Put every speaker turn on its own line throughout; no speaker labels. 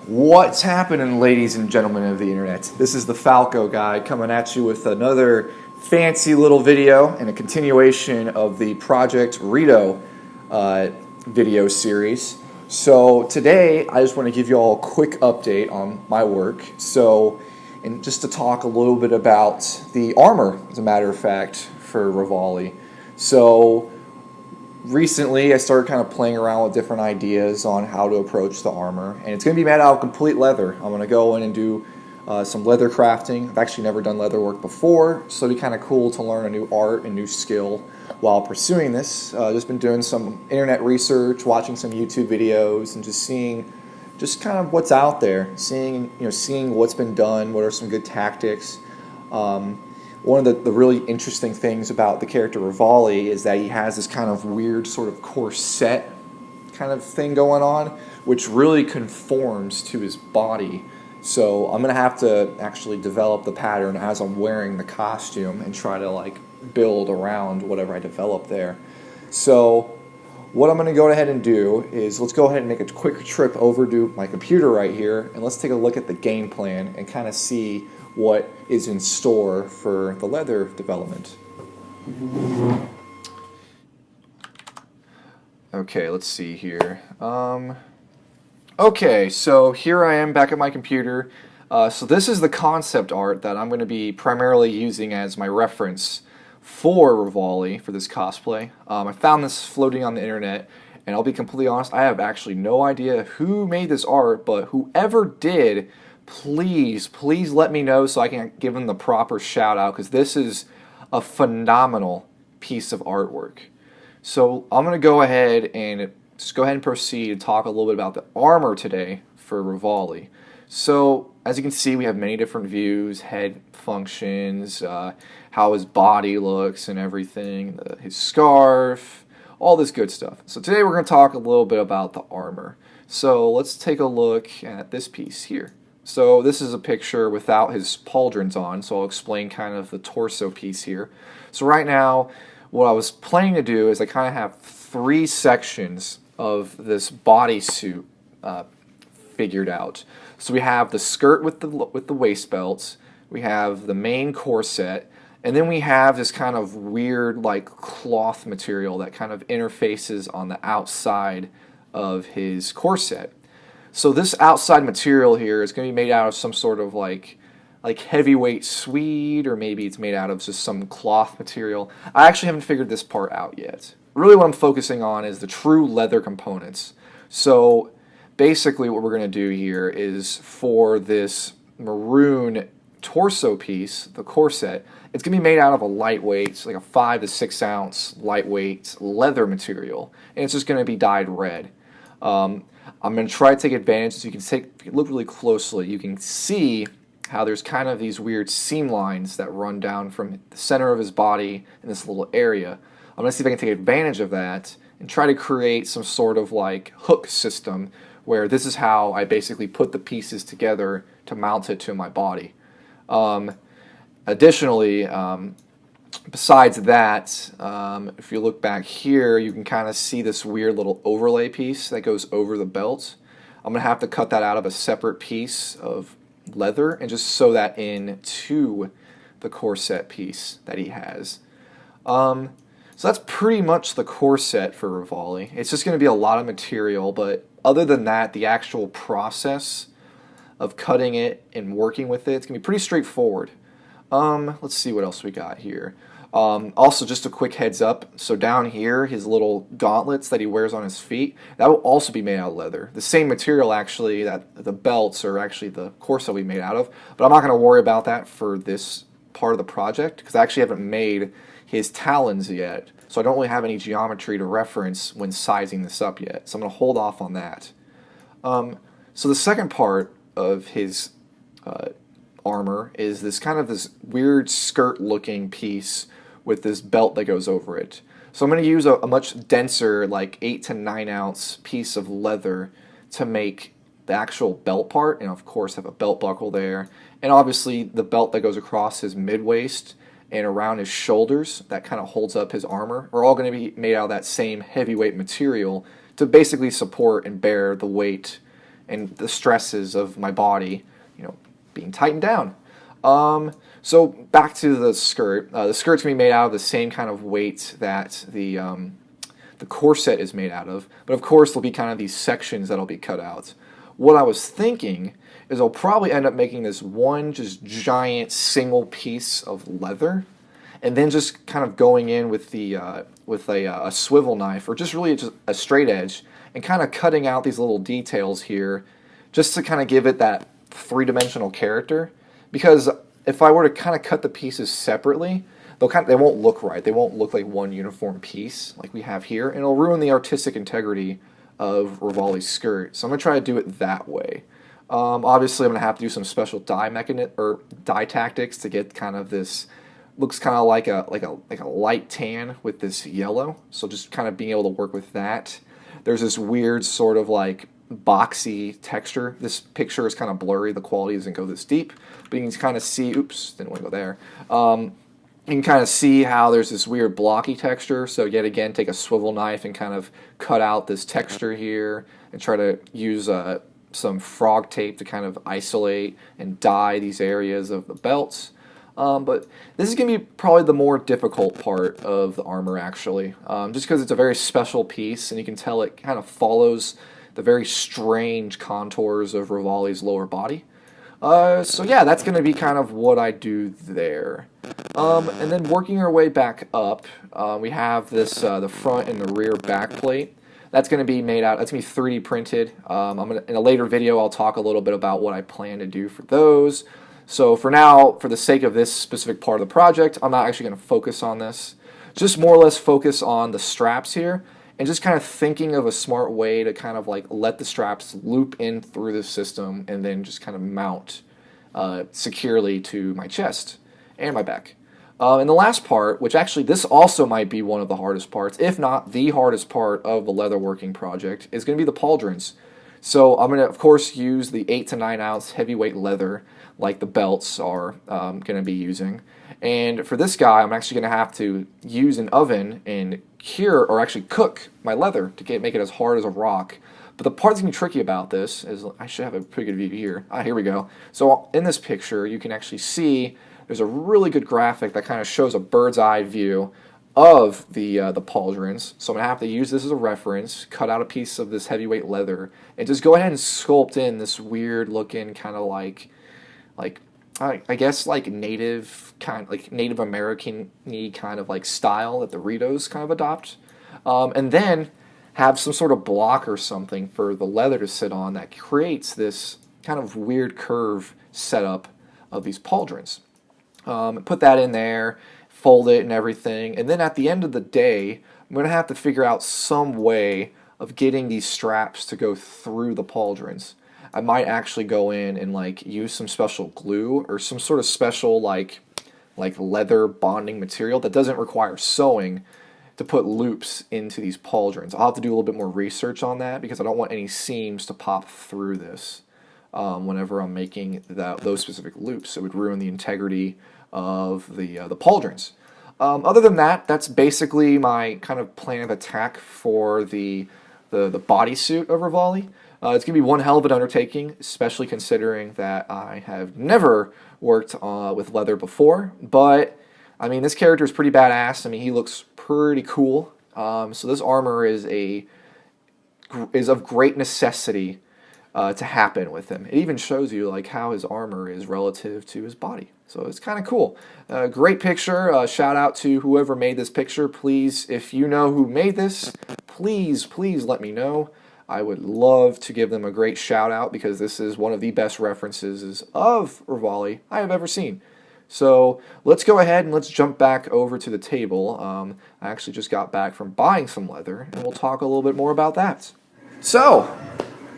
What's happening, ladies and gentlemen of the internet? This is the Falco guy coming at you with another fancy little video and a continuation of the Project RITO video series. So today I just want to give you all a quick update on my work. And just to talk a little bit about the armor, as a matter of fact, for Revali. So recently I started kind of playing around with different ideas on how to approach the armor, and it's going to be made out of complete leather. I'm going to go in and do some leather crafting. I've actually never done leather work before, so it'll be kind of cool to learn a new art and new skill while pursuing this. Just been doing some internet research, watching some YouTube videos, and just seeing just kind of what's out there, seeing what's been done, what are some good tactics. One of the really interesting things about the character Revali is that he has this kind of weird sort of corset kind of thing going on, which really conforms to his body. So I'm going to have to actually develop the pattern as I'm wearing the costume and try to build around whatever I develop there. So what I'm going to go ahead and do is let's go ahead and make a quick trip over to my computer right here, and let's take a look at the game plan and kind of see what is in store for the leather development. Okay, let's see here. Okay, so here I am back at my computer. So this is the concept art that I'm going to be primarily using as my reference for Revali for this cosplay. I found this floating on the internet, and I'll be completely honest, I have actually no idea who made this art, but whoever did, please let me know so I can give them the proper shout out, because this is a phenomenal piece of artwork. So I'm going to go ahead and proceed and talk a little bit about the armor today for Revali. So as you can see, we have many different views, head functions, how his body looks and everything, his scarf, all this good stuff. So today we're going to talk a little bit about the armor. So let's take a look at this piece here. So this is a picture without his pauldrons on, so I'll explain kind of the torso piece here. So right now, what I was planning to do is I kind of have three sections of this bodysuit figured out. So we have the skirt with the waist belt, we have the main corset, and then we have this kind of weird cloth material that kind of interfaces on the outside of his corset. So this outside material here is going to be made out of some sort of like heavyweight suede, or maybe it's made out of just some cloth material. I actually haven't figured this part out yet. Really what I'm focusing on is the true leather components. So basically what we're going to do here is for this maroon torso piece, the corset, it's going to be made out of a lightweight, like a 5 to 6 ounce lightweight leather material, and it's just going to be dyed red. I'm going to try to take advantage, so if you look really closely, you can see how there's kind of these weird seam lines that run down from the center of his body in this little area. I'm going to see if I can take advantage of that and try to create some sort of hook system where this is how I basically put the pieces together to mount it to my body. Additionally, besides that, if you look back here, you can kind of see this weird little overlay piece that goes over the belt. I'm going to have to cut that out of a separate piece of leather and just sew that into the corset piece that he has. So that's pretty much the corset for Revali. It's just going to be a lot of material, but other than that, the actual process of cutting it and working with it, it's going to be pretty straightforward. Let's see what else we got here. Also, just a quick heads up, so down here, his little gauntlets that he wears on his feet, that will also be made out of leather. The same material, actually, that the belts are actually the corset we made out of, but I'm not going to worry about that for this part of the project, because I actually haven't made his talons yet, so I don't really have any geometry to reference when sizing this up yet, so I'm going to hold off on that. So the second part of his armor is this weird skirt-looking piece with this belt that goes over it. So I'm going to use a much denser, 8 to 9 ounce piece of leather to make the actual belt part, and of course have a belt buckle there, and obviously the belt that goes across his mid-waist and around his shoulders that kind of holds up his armor are all going to be made out of that same heavyweight material to basically support and bear the weight and the stresses of my body, being tightened down. So back to the skirt. The skirt's going to be made out of the same kind of weight that the corset is made out of, but of course there'll be kind of these sections that'll be cut out. What I was thinking is I'll probably end up making this one just giant single piece of leather, and then just kind of going in with a swivel knife, or just really just a straight edge, and kind of cutting out these little details here, just to kind of give it that three-dimensional character. Because if I were to kind of cut the pieces separately, they won't look right. They won't look like one uniform piece like we have here, and it'll ruin the artistic integrity of Revali's skirt. So I'm gonna try to do it that way. Obviously, I'm gonna have to do some special dye tactics to get kind of this. Looks kind of like a light tan with this yellow. So just kind of being able to work with that. There's this weird sort of like boxy texture. This picture is kind of blurry. The quality doesn't go this deep, but you can kind of see. Oops, didn't want to go there. You can kind of see how there's this weird blocky texture. So yet again, take a swivel knife and kind of cut out this texture here, and try to use some frog tape to kind of isolate and dye these areas of the belts. But this is going to be probably the more difficult part of the armor, actually, just because it's a very special piece, and you can tell it kind of follows the very strange contours of Revali's lower body. So yeah, that's going to be kind of what I do there. And then working our way back up, we have this the front and the rear back plate. That's going to be made out. That's going to be 3D printed. In a later video, I'll talk a little bit about what I plan to do for those. So for now, for the sake of this specific part of the project, I'm not actually going to focus on this. Just more or less focus on the straps here, and just kind of thinking of a smart way to kind of like let the straps loop in through the system and then just kind of mount securely to my chest and my back. And the last part, which actually this also might be one of the hardest parts, if not the hardest part of the leatherworking project, is going to be the pauldrons. So I'm going to, of course, use the 8 to 9 ounce heavyweight leather like the belts are going to be using. And for this guy, I'm actually going to have to use an oven and cure, or actually cook, my leather to make it as hard as a rock. But the part that's going to be tricky about this is, I should have a pretty good view here. Here we go. So in this picture, you can actually see there's a really good graphic that kind of shows a bird's eye view of the pauldrons. So I'm going to have to use this as a reference, cut out a piece of this heavyweight leather, and just go ahead and sculpt in this weird looking kind of like I guess like Native American-y kind of like style that the Ritos kind of adopt. And then have some sort of block or something for the leather to sit on that creates this kind of weird curve setup of these pauldrons. Put that in there, fold it and everything, and then at the end of the day, I'm going to have to figure out some way of getting these straps to go through the pauldrons. I might actually go in and like use some special glue or some sort of special like leather bonding material that doesn't require sewing to put loops into these pauldrons. I'll have to do a little bit more research on that because I don't want any seams to pop through this whenever I'm making those specific loops. It would ruin the integrity of the pauldrons. Other than that, that's basically my kind of plan of attack for the bodysuit of Revali. It's going to be one hell of an undertaking, especially considering that I have never worked with leather before. But, I mean, this character is pretty badass. I mean, he looks pretty cool. So this armor is of great necessity to happen with him. It even shows you like how his armor is relative to his body. So it's kind of cool. Great picture. Shout out to whoever made this picture. Please, if you know who made this, please let me know. I would love to give them a great shout out because this is one of the best references of Revali I have ever seen. So let's go ahead and let's jump back over to the table. I actually just got back from buying some leather, and we'll talk a little bit more about that. So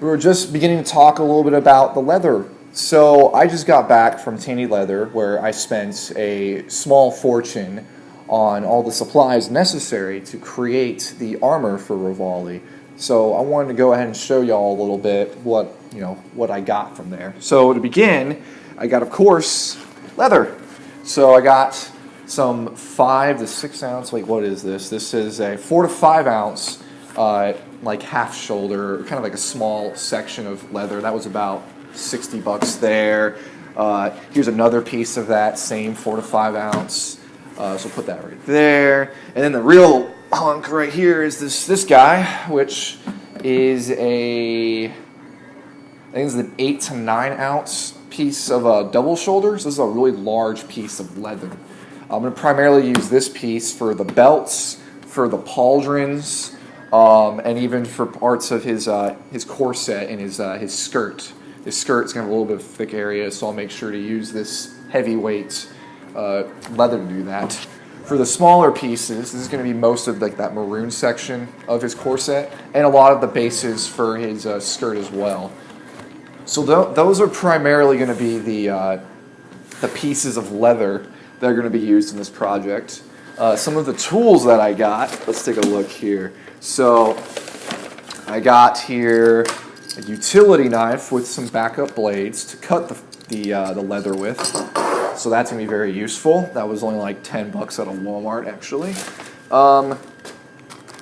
we were just beginning to talk a little bit about the leather. So I just got back from Tandy Leather, where I spent a small fortune on all the supplies necessary to create the armor for Revali. So I wanted to go ahead and show y'all a little bit what I got from there. So to begin, I got, of course, leather. So I got some 5 to 6 ounce. Wait, what is this? This is a 4 to 5 ounce like half shoulder, kind of like a small section of leather. That was about 60 bucks there. Here's another piece of that same 4 to 5 ounce. So put that right there. And then the real hunk right here is this guy, which is I think it's an 8 to 9 ounce piece of double shoulders. This is a really large piece of leather. I'm going to primarily use this piece for the belts, for the pauldrons, and even for parts of his corset and his skirt. His skirt's going to have a little bit of thick area, so I'll make sure to use this heavyweight leather to do that. For the smaller pieces, this is going to be most of like that maroon section of his corset, and a lot of the bases for his skirt as well. So those are primarily going to be the pieces of leather that are going to be used in this project. Some of the tools that I got, let's take a look here. So I got here a utility knife with some backup blades to cut the leather with. So that's going to be very useful. That was only like 10 bucks at a Walmart, actually.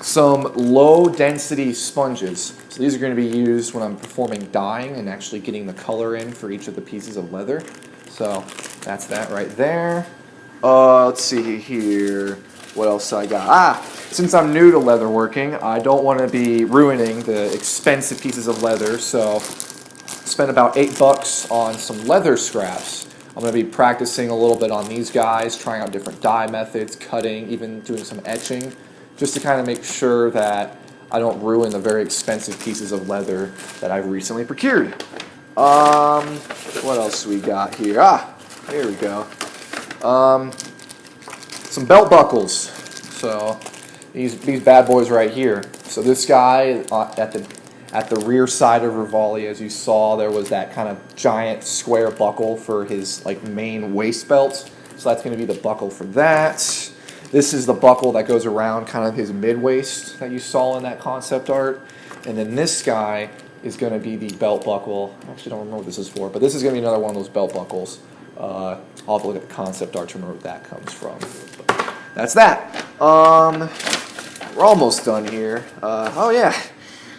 Some low density sponges. So these are going to be used when I'm performing dyeing and actually getting the color in for each of the pieces of leather. So that's that right there. Let's see here. What else I got? Since I'm new to leatherworking, I don't want to be ruining the expensive pieces of leather, so spent about 8 bucks on some leather scraps. I'm going to be practicing a little bit on these guys, trying out different dye methods, cutting, even doing some etching, just to kind of make sure that I don't ruin the very expensive pieces of leather that I've recently procured. What else we got here? Here we go. Some belt buckles. So these bad boys right here. So this guy at the rear side of Revali, as you saw, there was that kind of giant square buckle for his like main waist belt. So that's going to be the buckle for that. This is the buckle that goes around kind of his mid-waist that you saw in that concept art. And then this guy is going to be the belt buckle. I actually don't remember what this is for, but this is going to be another one of those belt buckles. I'll have to look at the concept art to remember where that comes from. But that's that. We're almost done here. Oh yeah,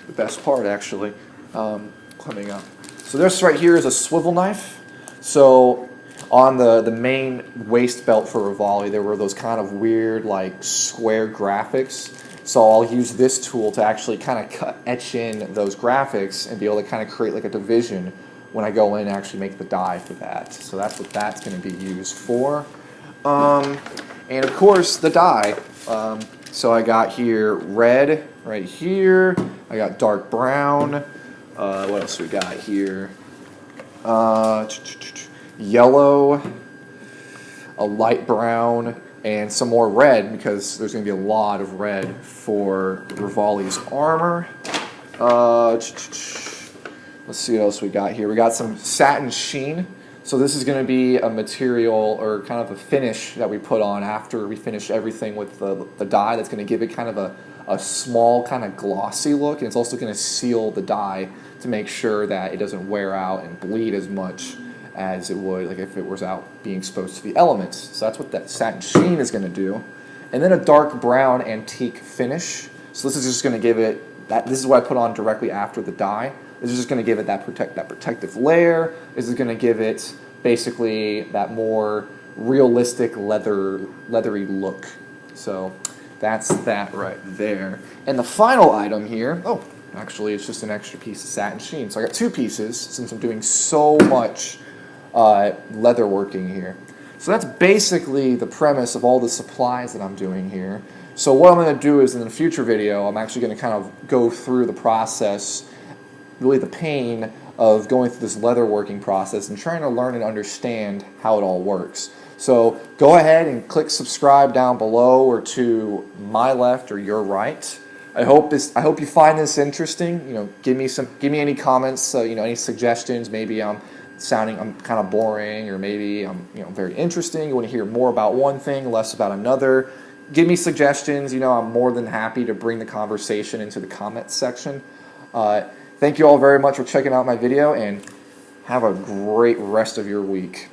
the best part actually, coming up. So this right here is a swivel knife. So on the main waist belt for Revali, there were those kind of weird like square graphics. So I'll use this tool to actually kind of etch in those graphics and be able to kind of create like a division when I go in and actually make the die for that. So that's what that's going to be used for. And of course the die. So I got here red right here. I got dark brown. What else we got here? Yellow, a light brown, and some more red because there's going to be a lot of red for Revali's armor. Let's see what else we got here. We got some satin sheen. So this is going to be a material or kind of a finish that we put on after we finish everything with the dye that's going to give it kind of a small kind of glossy look, and it's also going to seal the dye to make sure that it doesn't wear out and bleed as much as it would like if it was out being exposed to the elements. So that's what that satin sheen is going to do. And then a dark brown antique finish. So this is just going to give it that. This is what I put on directly after the dye. This is just going to give it that protective layer. This is going to give it basically that more realistic leathery look. So that's that right there. And the final item here, actually it's just an extra piece of satin sheen. So I got 2 pieces since I'm doing so much leather working here. So that's basically the premise of all the supplies that I'm doing here. So what I'm going to do is in the future video, I'm actually going to kind of go through the process, really the pain of going through this leather working process and trying to learn and understand how it all works. So go ahead and click subscribe down below or to my left or your right. I hope you find this interesting. You know, give me any comments. Any suggestions. Maybe I'm kind of boring, or maybe I'm very interesting. You want to hear more about one thing, less about another. Give me suggestions. I'm more than happy to bring the conversation into the comments section. Thank you all very much for checking out my video, and have a great rest of your week.